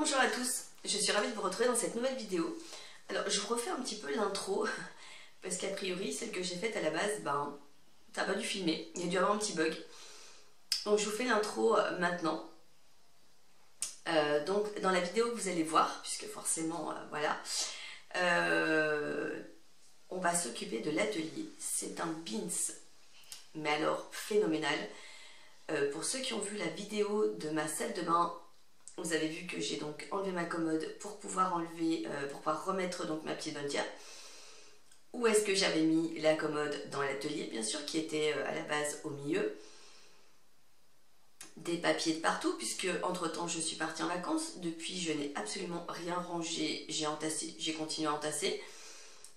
Bonjour à tous, je suis ravie de vous retrouver dans cette nouvelle vidéo. Alors je refais un petit peu l'intro parce qu'a priori celle que j'ai faite à la base, ça n'a pas dû filmer, il y a dû avoir un petit bug. Donc je vous fais l'intro maintenant. Donc dans la vidéo que vous allez voir, puisque forcément voilà, on va s'occuper de l'atelier. C'est un beans, mais alors phénoménal. Pour ceux qui ont vu la vidéo de ma salle de bain, vous avez vu que j'ai donc enlevé ma commode pour pouvoir pour pouvoir remettre donc ma petite bontière. Où est-ce que j'avais mis la commode? Dans l'atelier, bien sûr, qui était à la base au milieu. Des papiers de partout, puisque entre temps je suis partie en vacances. Depuis, je n'ai absolument rien rangé. J'ai entassé, j'ai continué à entasser.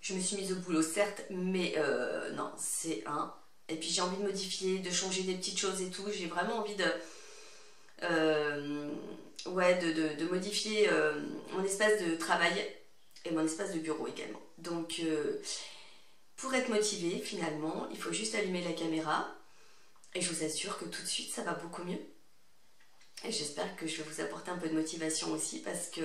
Je me suis mise au boulot, certes, mais non, c'est un. Et puis j'ai envie de modifier, de changer des petites choses et tout. J'ai vraiment envie de modifier mon espace de travail et mon espace de bureau également. Donc pour être motivé, finalement, il faut juste allumer la caméra et je vous assure que tout de suite ça va beaucoup mieux. Et j'espère que je vais vous apporter un peu de motivation aussi parce que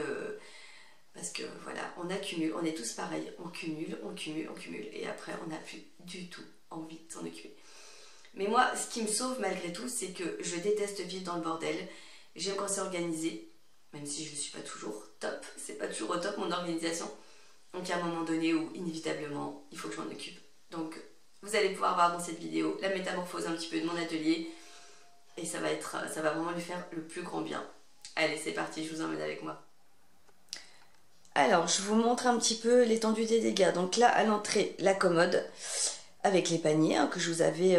voilà, on accumule, on est tous pareils, on cumule et après on n'a plus du tout envie de s'en occuper. Mais moi, ce qui me sauve malgré tout, c'est que je déteste vivre dans le bordel. J'aime quand c'est organisé, même si je ne suis pas toujours top. C'est pas toujours au top mon organisation. Donc il y a un moment donné où inévitablement, il faut que je m'en occupe. Donc vous allez pouvoir voir dans cette vidéo la métamorphose un petit peu de mon atelier. Et ça va vraiment lui faire le plus grand bien. Allez, c'est parti, je vous emmène avec moi. Alors, je vous montre un petit peu l'étendue des dégâts. Donc là, à l'entrée, la commode avec les paniers que je vous avais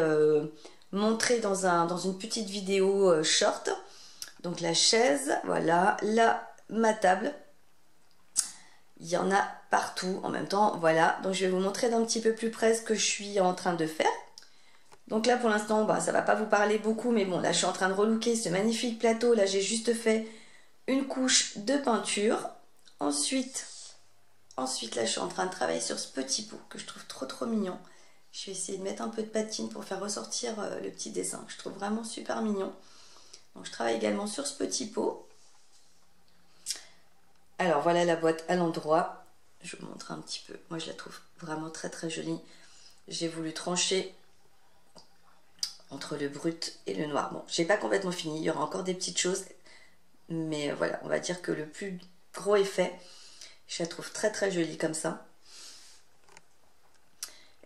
montré dans une petite vidéo short. Donc la chaise, voilà. Là, ma table. Il y en a partout en même temps, voilà. Donc je vais vous montrer d'un petit peu plus près ce que je suis en train de faire. Donc là, pour l'instant, ça va pas vous parler beaucoup, mais bon, là, je suis en train de relooker ce magnifique plateau. Là, j'ai juste fait une couche de peinture. Ensuite, là, je suis en train de travailler sur ce petit pot que je trouve trop mignon. Je vais essayer de mettre un peu de patine pour faire ressortir le petit dessin que je trouve vraiment super mignon. Donc je travaille également sur ce petit pot. Alors voilà la boîte à l'endroit. Je vous montre un petit peu. Moi je la trouve vraiment très jolie. J'ai voulu trancher entre le brut et le noir. Bon, j'ai pas complètement fini. Il y aura encore des petites choses. Mais voilà, on va dire que le plus gros est fait. Je la trouve très jolie comme ça.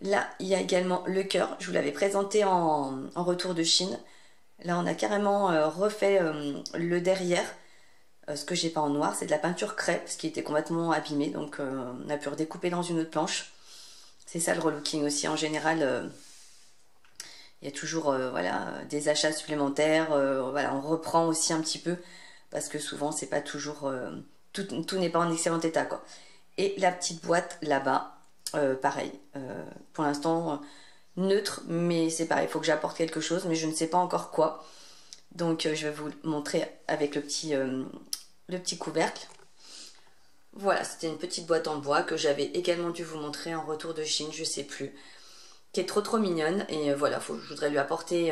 Là, il y a également le cœur. Je vous l'avais présenté en retour de Chine. Là, on a carrément refait le derrière. Ce que j'ai pas en noir, c'est de la peinture crêpe, ce qui était complètement abîmé. Donc, on a pu redécouper dans une autre planche. C'est ça le relooking aussi. En général, il y a toujours voilà, des achats supplémentaires. Voilà, on reprend aussi un petit peu. Parce que souvent, c'est pas toujours... tout n'est pas en excellent état, quoi. Et la petite boîte là-bas. Pareil, pour l'instant neutre, mais c'est pareil, il faut que j'apporte quelque chose, mais je ne sais pas encore quoi. Donc je vais vous montrer avec le petit couvercle. Voilà, c'était une petite boîte en bois que j'avais également dû vous montrer en retour de Chine, je sais plus, qui est trop mignonne. Et voilà, je voudrais lui apporter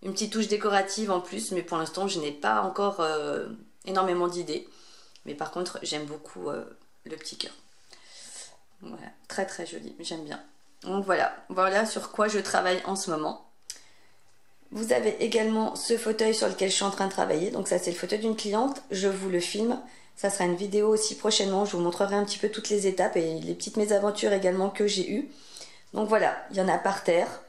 une petite touche décorative en plus, mais pour l'instant je n'ai pas encore énormément d'idées. Mais par contre, j'aime beaucoup le petit cœur. Voilà, très joli, j'aime bien. Donc voilà sur quoi je travaille en ce moment. Vous avez également ce fauteuil sur lequel je suis en train de travailler. Donc ça, c'est le fauteuil d'une cliente. Je vous le filme. Ça sera une vidéo aussi prochainement. Je vous montrerai un petit peu toutes les étapes et les petites mésaventures également que j'ai eues. Donc voilà, il y en a par terre.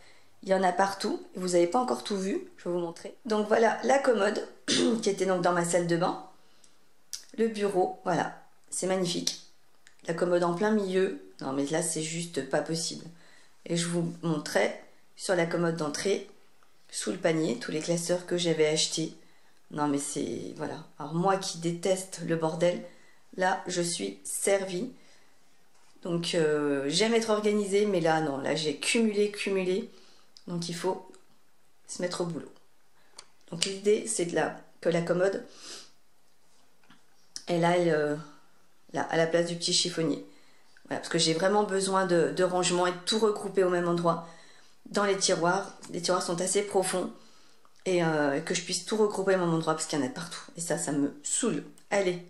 Il y en a partout. Vous n'avez pas encore tout vu. Je vais vous montrer. Donc voilà la commode qui était donc dans ma salle de bain. Le bureau, voilà. C'est magnifique. La commode en plein milieu. Non mais là, c'est juste pas possible. Et je vous montrais sur la commode d'entrée, sous le panier, tous les classeurs que j'avais achetés. Non mais c'est... Voilà. Alors moi qui déteste le bordel, là je suis servie. Donc j'aime être organisée, mais là non, là j'ai cumulé. Donc il faut se mettre au boulot. Donc l'idée c'est que la commode, elle aille là, à la place du petit chiffonnier. Voilà, parce que j'ai vraiment besoin de rangement et de tout regrouper au même endroit. Dans les tiroirs sont assez profonds et que je puisse tout regrouper au même endroit parce qu'il y en a partout. Et ça me saoule. Allez,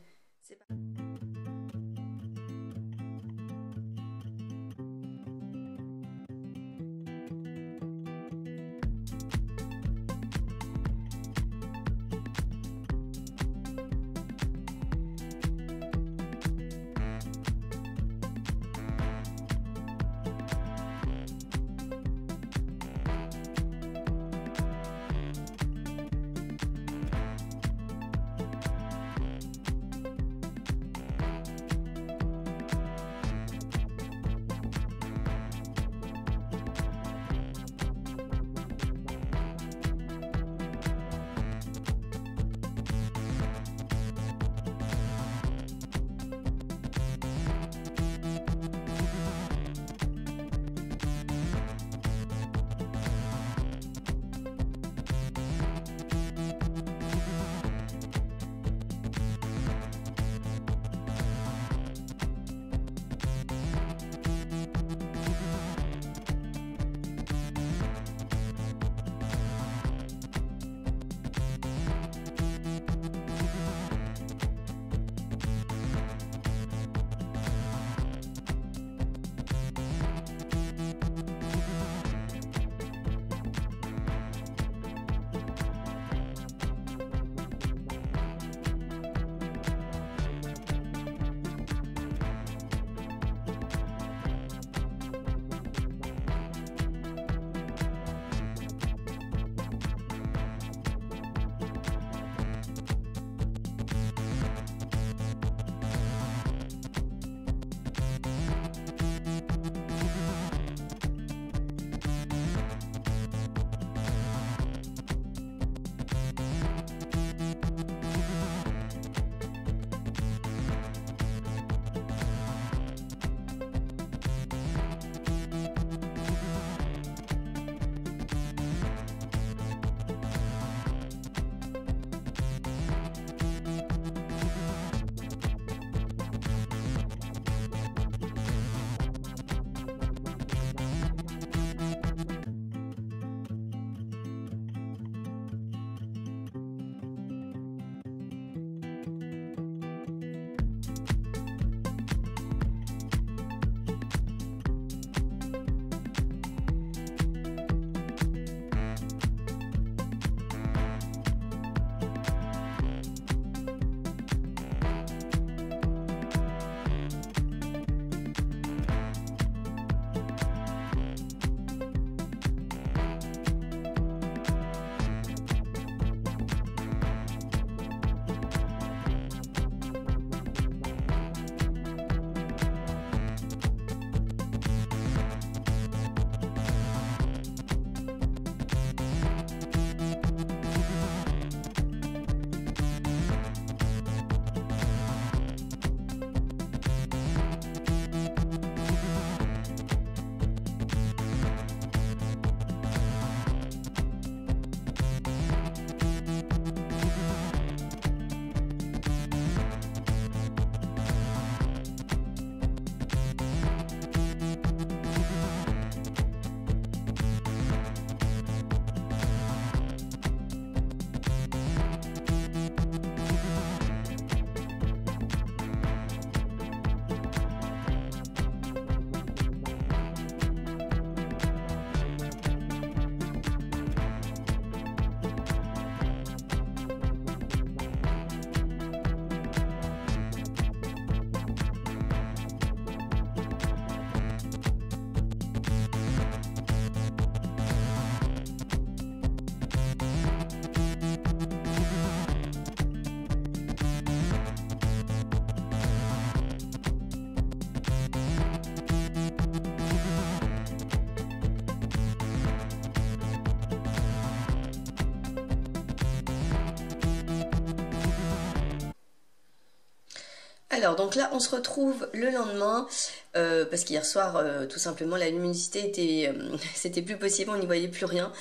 Alors donc là on se retrouve le lendemain parce qu'hier soir tout simplement la luminosité était c'était plus possible, on n'y voyait plus rien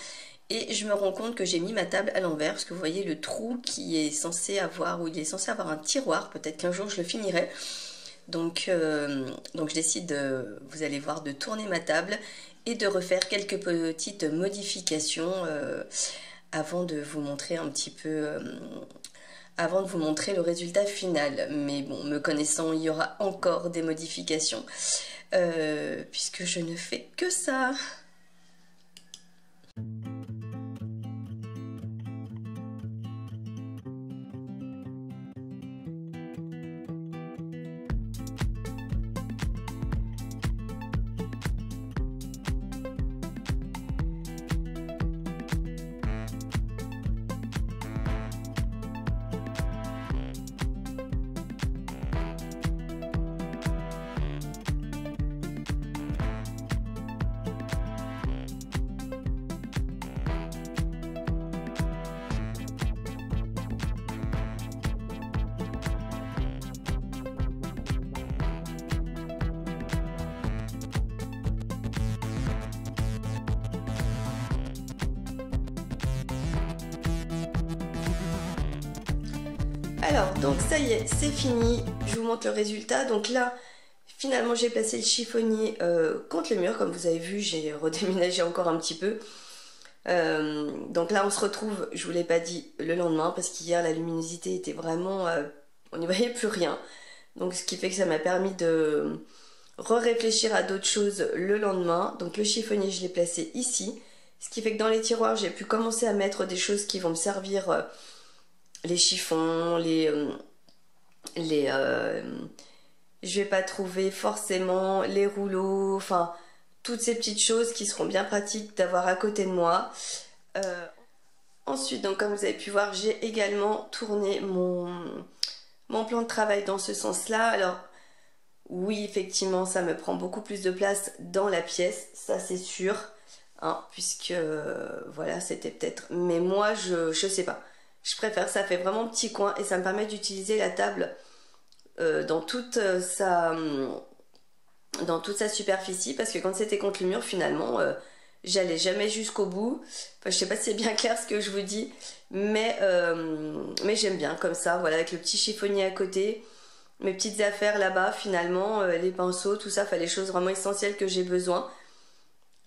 et je me rends compte que j'ai mis ma table à l'envers parce que vous voyez le trou qui est censé avoir, où il est censé avoir un tiroir, peut-être qu'un jour je le finirai. Donc je décide, vous allez voir, de tourner ma table et de refaire quelques petites modifications avant de vous montrer un petit peu avant de vous montrer le résultat final. Mais bon, me connaissant, il y aura encore des modifications puisque je ne fais que ça. Alors, donc ça y est, c'est fini. Je vous montre le résultat. Donc là, finalement, j'ai placé le chiffonnier contre le mur. Comme vous avez vu, j'ai redéménagé encore un petit peu. Donc là, on se retrouve, je vous l'ai pas dit, le lendemain, parce qu'hier, la luminosité était vraiment... on n'y voyait plus rien. Donc ce qui fait que ça m'a permis de réfléchir à d'autres choses le lendemain. Donc le chiffonnier, je l'ai placé ici. Ce qui fait que dans les tiroirs, j'ai pu commencer à mettre des choses qui vont me servir... les chiffons, je vais pas trouver forcément les rouleaux, enfin toutes ces petites choses qui seront bien pratiques d'avoir à côté de moi. Ensuite, donc comme vous avez pu voir, j'ai également tourné mon plan de travail dans ce sens-là. Alors oui, effectivement, ça me prend beaucoup plus de place dans la pièce, ça c'est sûr, hein, puisque voilà, c'était peut-être... Mais moi, je sais pas. Je préfère, ça fait vraiment petit coin et ça me permet d'utiliser la table dans toute sa superficie, parce que quand c'était contre le mur, finalement, j'allais jamais jusqu'au bout. Enfin, je sais pas si c'est bien clair ce que je vous dis, mais j'aime bien comme ça, voilà, avec le petit chiffonnier à côté, mes petites affaires là-bas, finalement, les pinceaux, tout ça, enfin, les choses vraiment essentielles que j'ai besoin.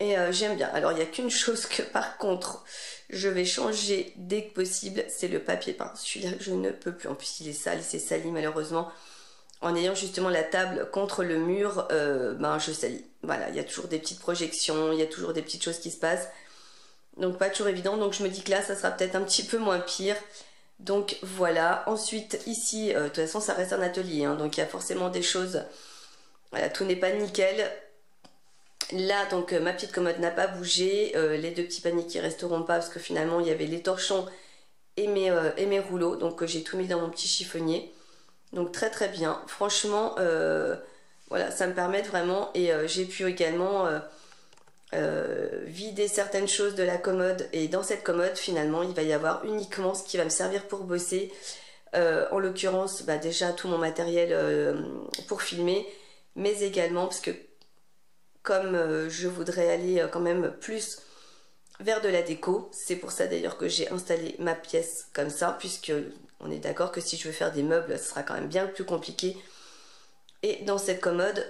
Et j'aime bien. Alors, il n'y a qu'une chose que, par contre, je vais changer dès que possible, c'est le papier peint. Celui-là, je ne peux plus. En plus, il est sale, il s'est sali malheureusement. En ayant justement la table contre le mur, je salis. Voilà, il y a toujours des petites projections, il y a toujours des petites choses qui se passent. Donc, pas toujours évident. Donc, je me dis que là, ça sera peut-être un petit peu moins pire. Donc, voilà. Ensuite, ici, de toute façon, ça reste un atelier, hein, donc, il y a forcément des choses... Voilà, tout n'est pas nickel. Là, donc, ma petite commode n'a pas bougé. Les deux petits paniers qui resteront pas, parce que finalement, il y avait les torchons et mes rouleaux. Donc, j'ai tout mis dans mon petit chiffonnier. Donc, très très bien. Franchement, voilà, ça me permet vraiment. Et j'ai pu également vider certaines choses de la commode. Et dans cette commode, finalement, il va y avoir uniquement ce qui va me servir pour bosser. En l'occurrence, déjà tout mon matériel pour filmer. Mais également, parce que comme je voudrais aller quand même plus vers de la déco, c'est pour ça d'ailleurs que j'ai installé ma pièce comme ça, puisque on est d'accord que si je veux faire des meubles, ce sera quand même bien plus compliqué. Et dans cette commode,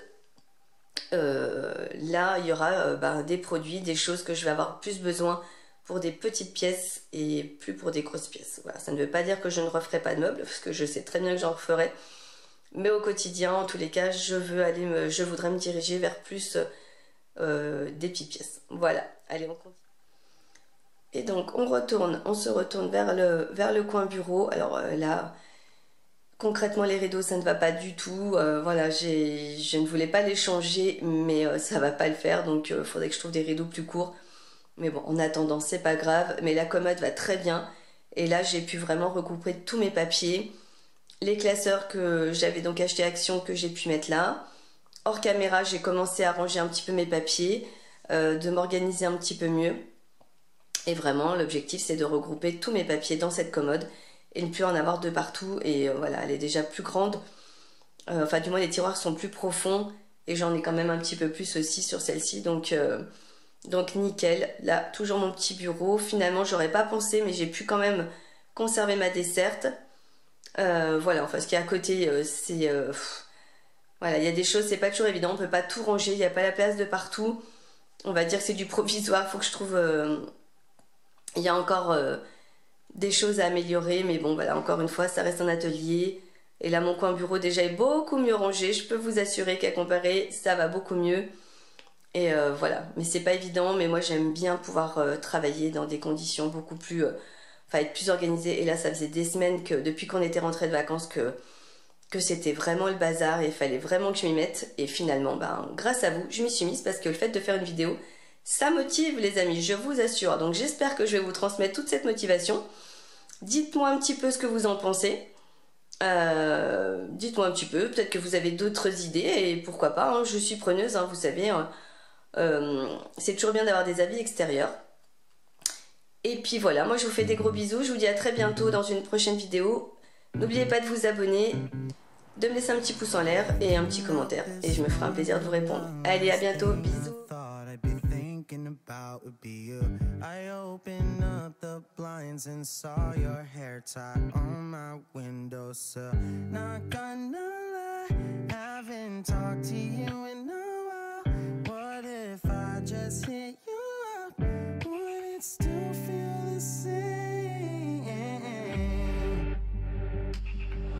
là, il y aura des produits, des choses que je vais avoir plus besoin pour des petites pièces et plus pour des grosses pièces. Voilà, ça ne veut pas dire que je ne referai pas de meubles, parce que je sais très bien que j'en referai. Mais au quotidien, en tous les cas, je voudrais me diriger vers plus des petites pièces. Voilà, allez, on continue. Et donc, on se retourne vers le coin bureau. Alors là, concrètement, les rideaux, ça ne va pas du tout. Voilà, je ne voulais pas les changer, mais ça va pas le faire. Donc, il faudrait que je trouve des rideaux plus courts. Mais bon, en attendant, c'est pas grave. Mais la commode va très bien. Et là, j'ai pu vraiment regrouper tous mes papiers. Les classeurs que j'avais donc acheté Action, que j'ai pu mettre là. Hors caméra, j'ai commencé à ranger un petit peu mes papiers, de m'organiser un petit peu mieux. Et vraiment, l'objectif, c'est de regrouper tous mes papiers dans cette commode et ne plus en avoir de partout. Et voilà, elle est déjà plus grande. Enfin, du moins, les tiroirs sont plus profonds et j'en ai quand même un petit peu plus aussi sur celle-ci. Donc, nickel. Là, toujours mon petit bureau. Finalement, j'aurais pas pensé, mais j'ai pu quand même conserver ma desserte. Voilà, enfin, ce qui est à côté, c'est... voilà, il y a des choses, c'est pas toujours évident, on peut pas tout ranger, il n'y a pas la place de partout. On va dire que c'est du provisoire, faut que je trouve... il y a encore des choses à améliorer, mais bon voilà, encore une fois, ça reste un atelier. Et là, mon coin bureau déjà est beaucoup mieux rangé. Je peux vous assurer qu'à comparer, ça va beaucoup mieux. Et voilà, mais c'est pas évident, mais moi j'aime bien pouvoir travailler dans des conditions beaucoup plus... enfin, être plus organisée. Et là, ça faisait des semaines que, depuis qu'on était rentré de vacances, que c'était vraiment le bazar et il fallait vraiment que je m'y mette. Et finalement, ben, grâce à vous, je m'y suis mise parce que le fait de faire une vidéo, ça motive les amis, je vous assure. Donc j'espère que je vais vous transmettre toute cette motivation. Dites-moi un petit peu ce que vous en pensez. Dites-moi un petit peu, peut-être que vous avez d'autres idées et pourquoi pas, hein, je suis preneuse, hein, vous savez, c'est toujours bien d'avoir des avis extérieurs. Et puis voilà, moi je vous fais des gros bisous, je vous dis à très bientôt dans une prochaine vidéo. N'oubliez pas de vous abonner, de me laisser un petit pouce en l'air et un petit commentaire et je me ferai un plaisir de vous répondre. Allez, à bientôt, bisous. About would be you. I opened up the blinds and saw your hair tie on my windowsill. Not gonna lie, haven't talked to you in a while. What if I just hit